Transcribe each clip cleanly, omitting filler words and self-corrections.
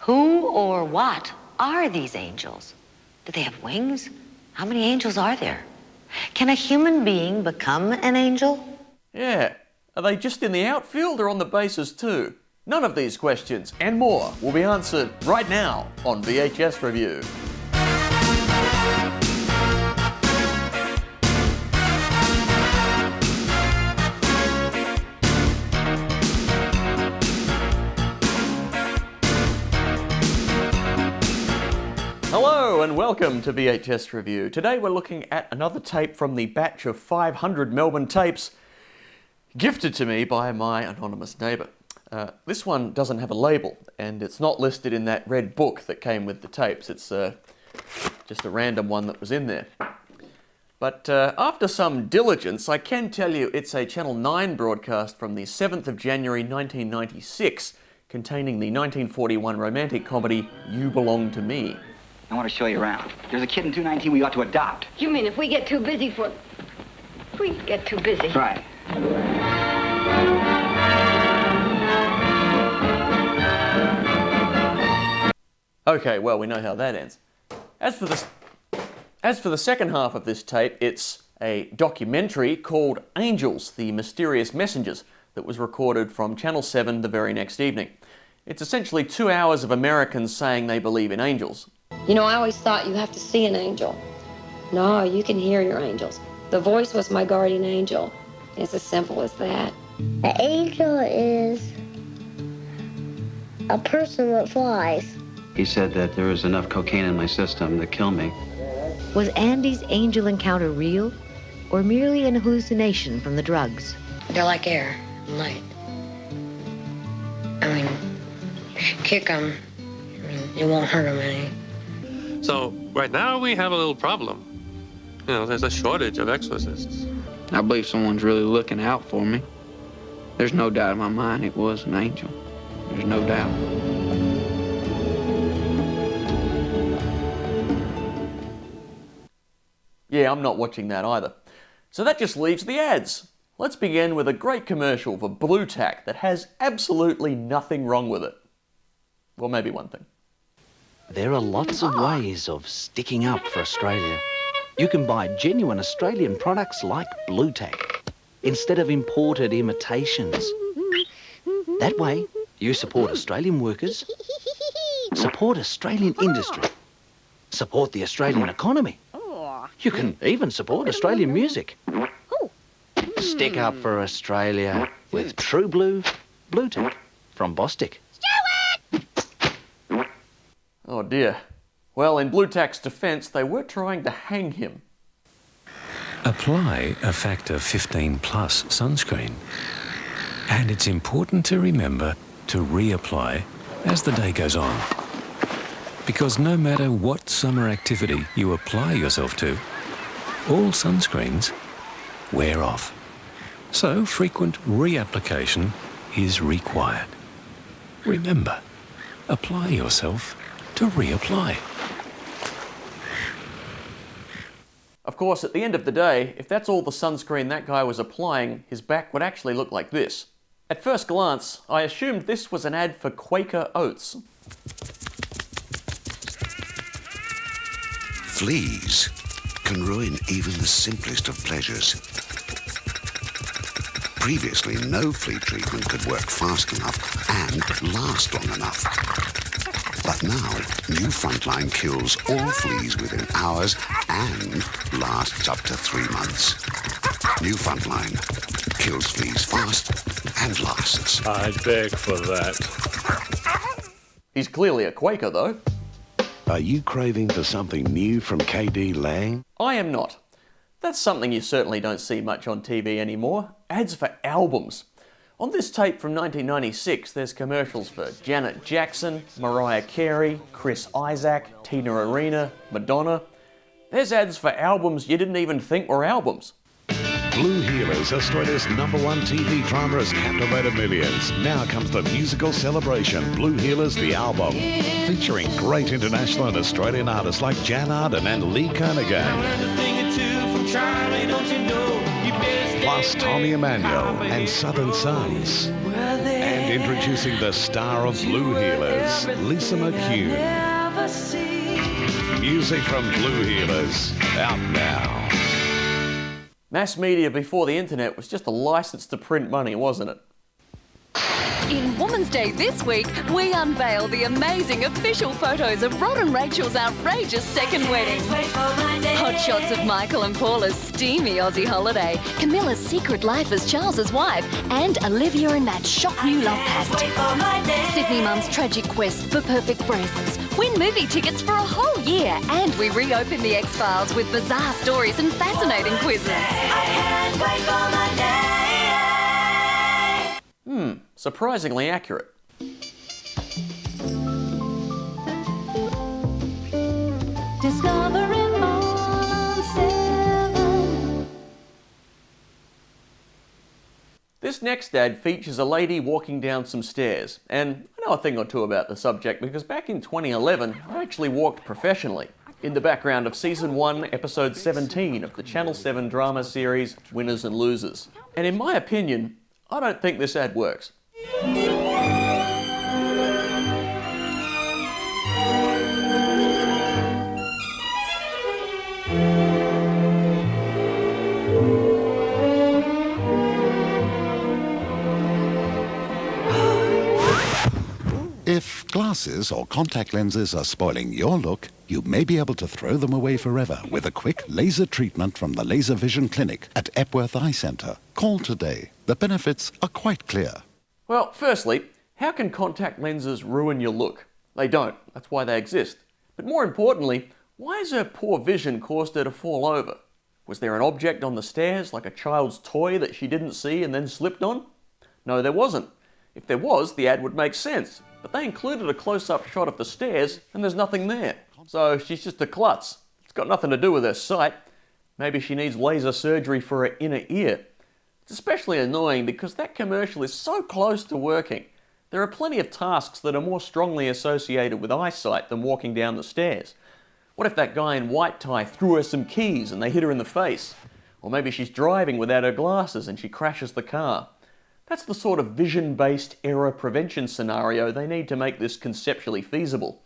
Who or what are these angels? Do they have wings? How many angels are there? Can a human being become an angel? Yeah. Are they just in the outfield or on the bases too? None of these questions and more will be answered right now on VHS Revue. Hello and welcome to VHS Revue. Today we're looking at another tape from the batch of 500 Melbourne tapes gifted to me by my anonymous neighbour. This one doesn't have a label and it's not listed in that red book that came with the tapes. It's just a random one that was in there. But after some diligence, I can tell you it's a Channel 9 broadcast from the 7th of January 1996 containing the 1941 romantic comedy You Belong to Me. I want to show you around. There's a kid in 219 we ought to adopt. You mean if we get too busy for... If we get too busy. Right. Okay, well, we know how that ends. As for the second half of this tape, it's a documentary called Angels, the Mysterious Messengers, that was recorded from Channel 7 the very next evening. It's essentially 2 hours of Americans saying they believe in angels. You know, I always thought you have to see an angel. No, you can hear your angels. The voice was my guardian angel. It's as simple as that. An angel is a person that flies. He said that there was enough cocaine in my system to kill me. Was Andy's angel encounter real or merely an hallucination from the drugs? They're like air and light. I mean, if you kick them, it won't hurt them any. So right now we have a little problem. You know, there's a shortage of exorcists. I believe someone's really looking out for me. There's no doubt in my mind it was an angel. There's no doubt. Yeah, I'm not watching that either. So that just leaves the ads. Let's begin with a great commercial for Blu-Tack that has absolutely nothing wrong with it. Well, maybe one thing. There are lots of ways of sticking up for Australia. You can buy genuine Australian products like Blu-Tack instead of imported imitations. That way, you support Australian workers, support Australian industry, support the Australian economy. You can even support Australian music. Stick up for Australia with True Blue Blu-Tack from Bostik. Oh dear. Well, in Blu-Tack's defence, they were trying to hang him. Apply a factor 15 plus sunscreen. And it's important to remember to reapply as the day goes on. Because no matter what summer activity you apply yourself to, all sunscreens wear off. So frequent reapplication is required. Remember, apply yourself to reapply. Of course, at the end of the day, if that's all the sunscreen that guy was applying, his back would actually look like this. At first glance, I assumed this was an ad for Quaker Oats. Fleas can ruin even the simplest of pleasures. Previously, no flea treatment could work fast enough and last long enough. But now, new Frontline kills all fleas within hours and lasts up to 3 months. New Frontline kills fleas fast and lasts. I'd beg for that. He's clearly a Quaker, though. Are you craving for something new from KD Lang? I am not. That's something you certainly don't see much on TV anymore. Ads for albums. On this tape from 1996, there's commercials for Janet Jackson, Mariah Carey, Chris Isaak, Tina Arena, Madonna. There's ads for albums you didn't even think were albums. Blue Heelers, Australia's #1 TV drama, has captivated millions. Now comes the musical celebration, Blue Heelers the album, featuring great international and Australian artists like Jan Arden and Lee Kernaghan. Plus Tommy Emmanuel and Southern Sons. And And introducing the star of Blue Heelers, Lisa McCune. Music from Blue Heelers, out now. Mass media before the internet was just a license to print money, wasn't it? In Woman's Day this week, we unveil the amazing official photos of Rod and Rachel's outrageous second wedding. Hot shots of Michael and Paula's steamy Aussie holiday, Camilla's secret life as Charles's wife, and Olivia and Matt's shock new love pact. Sydney Mum's tragic quest for perfect breasts. Win movie tickets for a whole year, and we reopen the X-Files with bizarre stories and fascinating quizzes. Surprisingly accurate. Discovering all on 7. This next ad features a lady walking down some stairs, and I know a thing or two about the subject because back in 2011 I actually walked professionally in the background of Season 1, Episode 17 of the Channel 7 drama series Winners and Losers. And in my opinion, I don't think this ad works. If glasses or contact lenses are spoiling your look, you may be able to throw them away forever with a quick laser treatment from the Laser Vision Clinic at Epworth Eye Centre. Call today. The benefits are quite clear. Well, firstly, how can contact lenses ruin your look? They don't. That's why they exist. But more importantly, why has her poor vision caused her to fall over? Was there an object on the stairs, like a child's toy that she didn't see and then slipped on? No, there wasn't. If there was, the ad would make sense. But they included a close-up shot of the stairs and there's nothing there. So she's just a klutz. It's got nothing to do with her sight. Maybe she needs laser surgery for her inner ear. It's especially annoying because that commercial is so close to working. There are plenty of tasks that are more strongly associated with eyesight than walking down the stairs. What if that guy in white tie threw her some keys and they hit her in the face? Or maybe she's driving without her glasses and she crashes the car. That's the sort of vision-based error prevention scenario they need to make this conceptually feasible.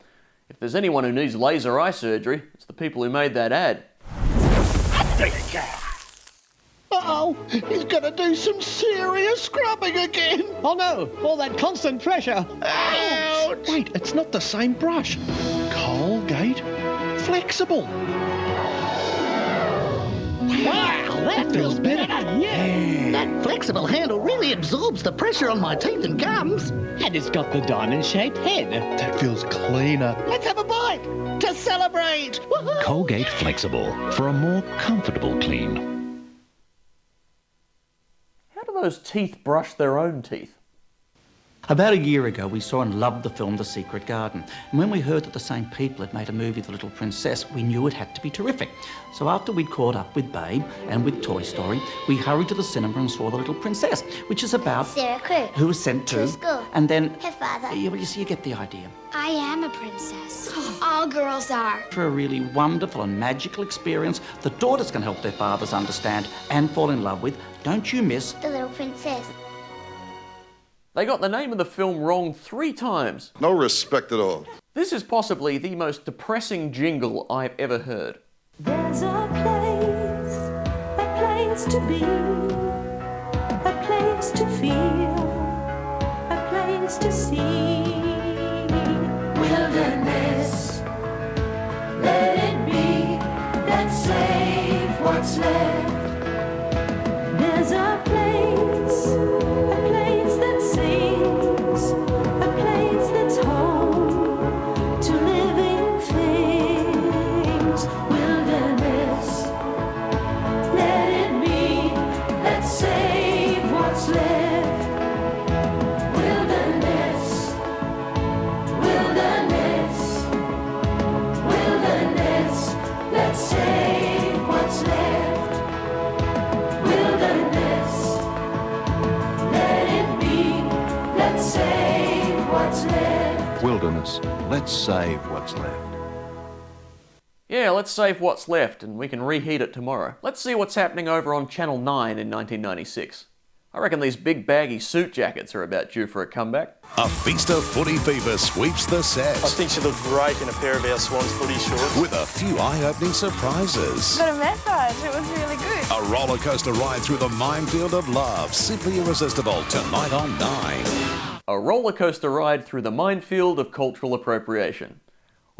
If there's anyone who needs laser eye surgery, it's the people who made that ad. Uh-oh, he's gonna do some serious scrubbing again. Oh no, all that constant pressure. Ouch! Wait, it's not the same brush. Colgate Flexible. Wow, that feels better, doesn't it? That flexible handle really absorbs the pressure on my teeth and gums. And it's got the diamond-shaped head. That feels cleaner. Let's have a bite to celebrate. Woohoo! Colgate Flexible for a more comfortable clean. How do those teeth brush their own teeth? About a year ago, we saw and loved the film The Secret Garden. And when we heard that the same people had made a movie, The Little Princess, we knew it had to be terrific. So after we'd caught up with Babe and with Toy Story, we hurried to the cinema and saw The Little Princess, which is about Sarah Crew, who was sent to school, and then her father. Yeah, well, you get the idea. I am a princess. All girls are. For a really wonderful and magical experience that daughters can help their fathers understand and fall in love with, don't you miss The Little Princess. They got the name of the film wrong 3 times. No respect at all. This is possibly the most depressing jingle I've ever heard. There's a place to be, a place to feel, a place to see. Wilderness, let it be, let's save what's left. There's a place that sings, a place that's home to living things. Wilderness, let it be, let's save what's left. Wilderness, wilderness, wilderness, let's save what's left. Wilderness, let it be, let's save what's left. Wilderness, let's save what's left. Yeah, let's save what's left and we can reheat it tomorrow. Let's see what's happening over on Channel 9 in 1996. I reckon these big baggy suit jackets are about due for a comeback. A feast of footy fever sweeps the set. I think she looked great in a pair of our Swans footy shorts. With a few eye-opening surprises. Got a massage, it was really good. A roller coaster ride through the minefield of love. Simply irresistible, tonight on 9. A roller coaster ride through the minefield of cultural appropriation.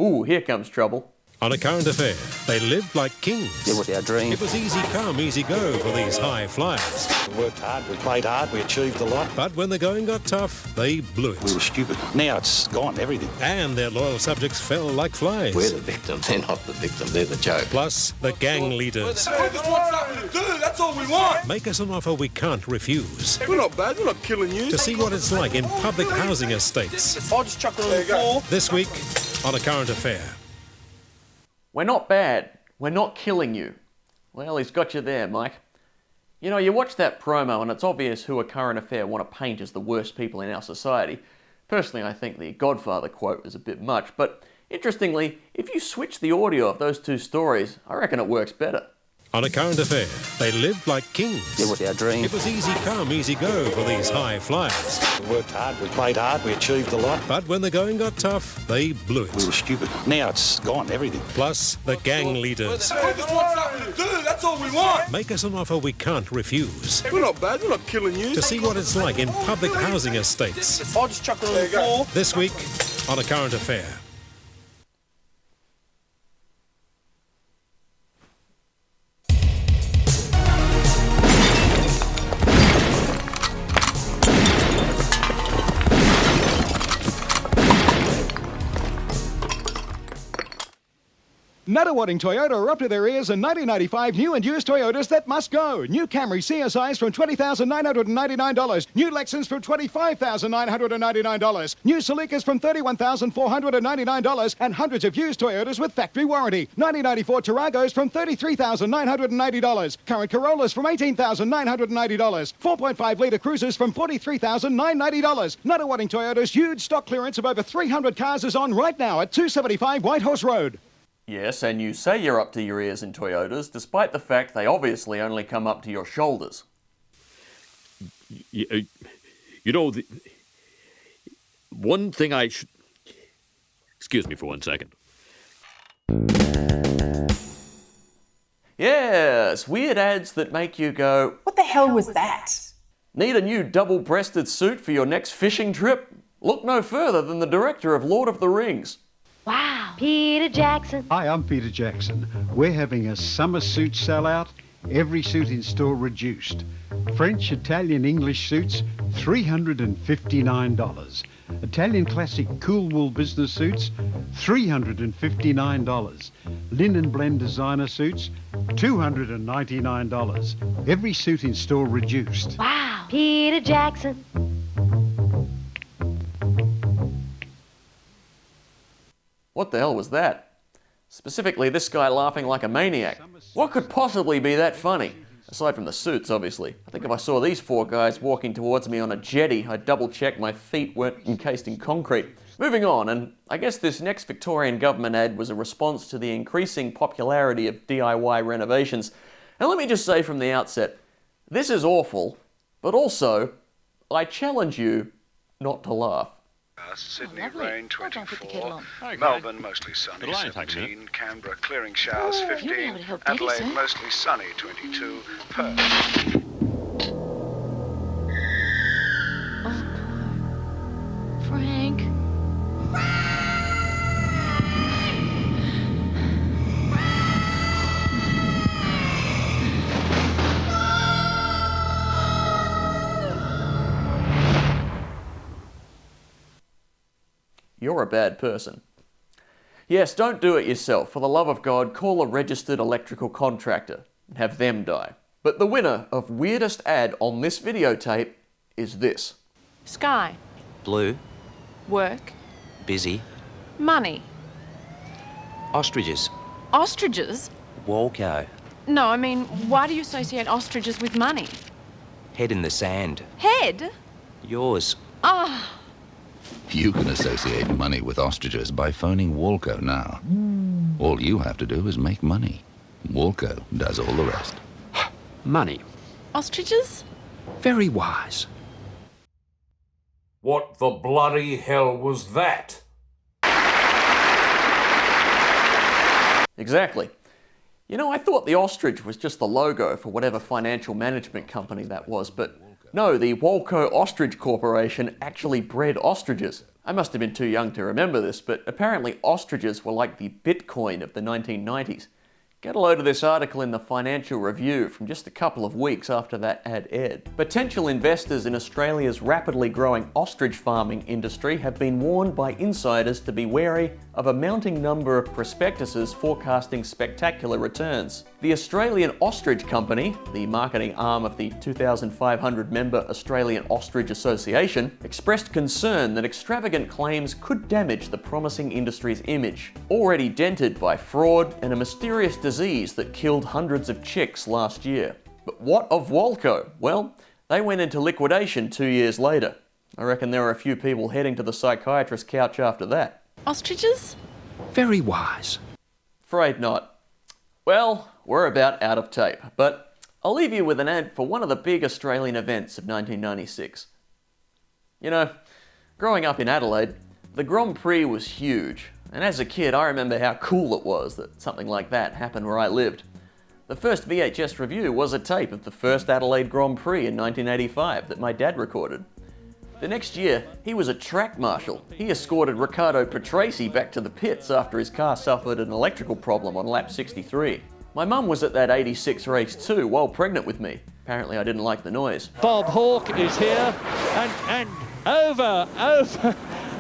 Ooh, here comes trouble. On a current affair, they lived like kings. It was our dream. It was easy come, easy go for these high flyers. We worked hard, we played hard, we achieved a lot. But when the going got tough, they blew it. We were stupid. Now it's gone, everything. And their loyal subjects fell like flies. We're the victim, they're not the victim, they're the joke. Plus, the gang leaders. We just want something to do, that's all we want. Make us an offer we can't refuse. We're not bad, we're not killing you. To see what it's like in public housing estates. I'll just chuck it on the floor. This week, on A Current Affair. We're not bad. We're not killing you. Well, he's got you there, Mike. You know, you watch that promo and it's obvious who A Current Affair want to paint as the worst people in our society. Personally, I think the Godfather quote is a bit much, but interestingly, if you switch the audio of those two stories, I reckon it works better. On A Current Affair, they lived like kings. It was our dream. It was easy come, easy go for these high flyers. We worked hard, we played hard, we achieved a lot. But when the going got tough, they blew it. We were stupid. Now it's gone, everything. Plus, the gang leaders. We just want something to do, that's all we want. Make us an offer we can't refuse. We're not bad, we're not killing you. To see what it's like in public housing estates. I'll just chuck it on the floor. This week, on A Current Affair. Nuttawading Toyota are up to their ears in 1995 new and used Toyotas that must go. New Camry CSIs from $20,999. New Lexus from $25,999. New Celicas from $31,499. And hundreds of used Toyotas with factory warranty. 1994 Taragos from $33,990. Current Corollas from $18,990. 4.5-litre Cruisers from $43,990. Nuttawading Toyota's huge stock clearance of over 300 cars is on right now at 275 Whitehorse Road. Yes, and you say you're up to your ears in Toyotas, despite the fact they obviously only come up to your shoulders. You know, one thing I should... Excuse me for 1 second. Yes, weird ads that make you go, What the hell was that? need a new double-breasted suit for your next fishing trip? Look no further than the director of Lord of the Rings. Wow. Peter Jackson. Hi, I'm Peter Jackson. We're having a summer suit sellout. Every suit in store reduced. French, Italian, English suits, $359. Italian classic cool wool business suits, $359. Linen blend designer suits, $299. Every suit in store reduced. Wow. Peter Jackson. What the hell was that? Specifically, this guy laughing like a maniac. What could possibly be that funny? Aside from the suits, obviously. I think if I saw these four guys walking towards me on a jetty, I'd double-check my feet weren't encased in concrete. Moving on, and I guess this next Victorian government ad was a response to the increasing popularity of DIY renovations. And let me just say from the outset, this is awful, but also, I challenge you not to laugh. Sydney, rain 24, Melbourne, mostly sunny, 17, Canberra, clearing showers, 15, Adelaide, mostly sunny, 22, Perth. Frank. You're a bad person. Yes, don't do it yourself. For the love of God, call a registered electrical contractor and have them die. But the winner of weirdest ad on this videotape is this. Sky. Blue. Work. Busy. Money. Ostriches. Ostriches? Walco. No, I mean, why do you associate ostriches with money? Head in the sand. Head? Yours. Ah. You can associate money with ostriches by phoning Walco now. All you have to do is make money. Walco does all the rest. Money. Ostriches? Very wise. What the bloody hell was that? Exactly. You know, I thought the Ostrich was just the logo for whatever financial management company that was, but no, the Walco Ostrich Corporation actually bred ostriches. I must have been too young to remember this, but apparently ostriches were like the Bitcoin of the 1990s. Get a load of this article in the Financial Review from just a couple of weeks after that ad aired. Potential investors in Australia's rapidly growing ostrich farming industry have been warned by insiders to be wary of a mounting number of prospectuses forecasting spectacular returns. The Australian Ostrich Company, the marketing arm of the 2,500-member Australian Ostrich Association, expressed concern that extravagant claims could damage the promising industry's image, already dented by fraud and a mysterious disease that killed hundreds of chicks last year. But what of Walco? Well, they went into liquidation 2 years later. I reckon there were a few people heading to the psychiatrist's couch after that. Ostriches? Very wise. Afraid not. Well, we're about out of tape, but I'll leave you with an ad for one of the big Australian events of 1996. You know, growing up in Adelaide, the Grand Prix was huge, and as a kid I remember how cool it was that something like that happened where I lived. The first VHS review was a tape of the first Adelaide Grand Prix in 1985 that my dad recorded. The next year, he was a track marshal. He escorted Riccardo Patrese back to the pits after his car suffered an electrical problem on lap 63. My mum was at that 86 race too, while pregnant with me. Apparently I didn't like the noise. Bob Hawke is here, and over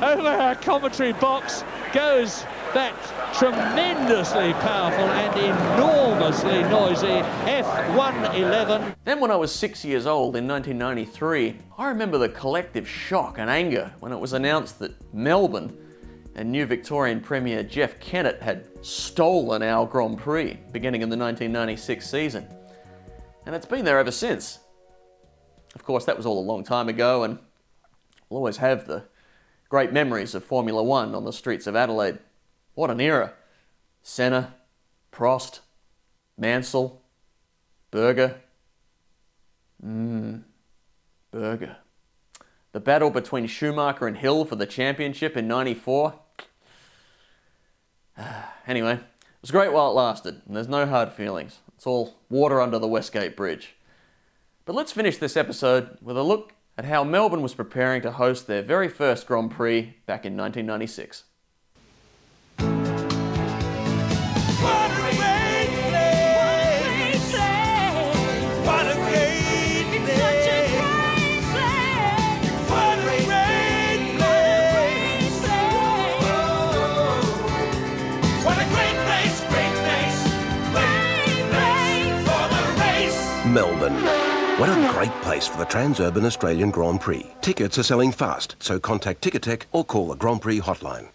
our commentary box goes that tremendously powerful and enormously noisy F111. Then when I was 6 years old in 1993, I remember the collective shock and anger when it was announced that Melbourne and new Victorian Premier Jeff Kennett had stolen our Grand Prix beginning in the 1996 season. And it's been there ever since. Of course, that was all a long time ago, and I'll always have the great memories of Formula One on the streets of Adelaide. What an era. Senna, Prost, Mansell, Berger. Berger. The battle between Schumacher and Hill for the championship in '94. Anyway, it was great while it lasted, and there's no hard feelings. It's all water under the Westgate Bridge. But let's finish this episode with a look at how Melbourne was preparing to host their very first Grand Prix back in 1996. Melbourne. What a great place for the Transurban Australian Grand Prix. Tickets are selling fast, so contact Ticketek or call the Grand Prix hotline.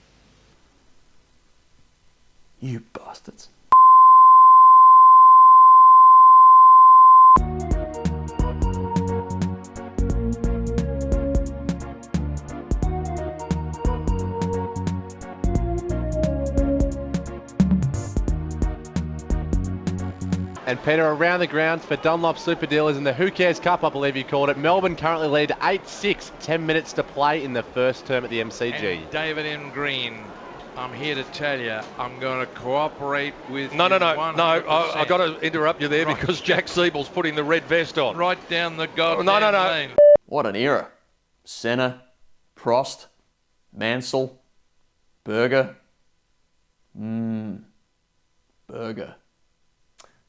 You bastards. And Peter, around the grounds for Dunlop Super Dealers in the Who Cares Cup, I believe you called it. Melbourne currently lead 8-6, 10 minutes to play in the first term at the MCG. And David M. Green, I'm here to tell you, I'm going to cooperate with No, you I've got to interrupt you there because Jack Siebel's putting the red vest on. Right down the goddamn lane. What an era. Senna, Prost, Mansell, Berger. Berger.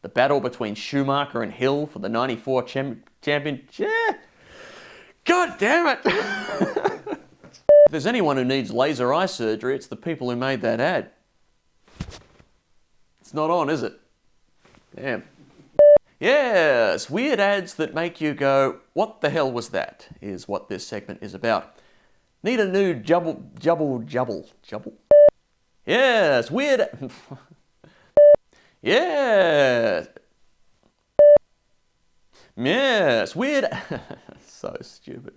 The battle between Schumacher and Hill for the 94 championship. God damn it! If there's anyone who needs laser eye surgery, it's the people who made that ad. It's not on, is it? Damn. Yes, weird ads that make you go, what the hell was that? Is what this segment is about. Need a new jubble? Yes, weird. Yes. Yes, weird. So stupid.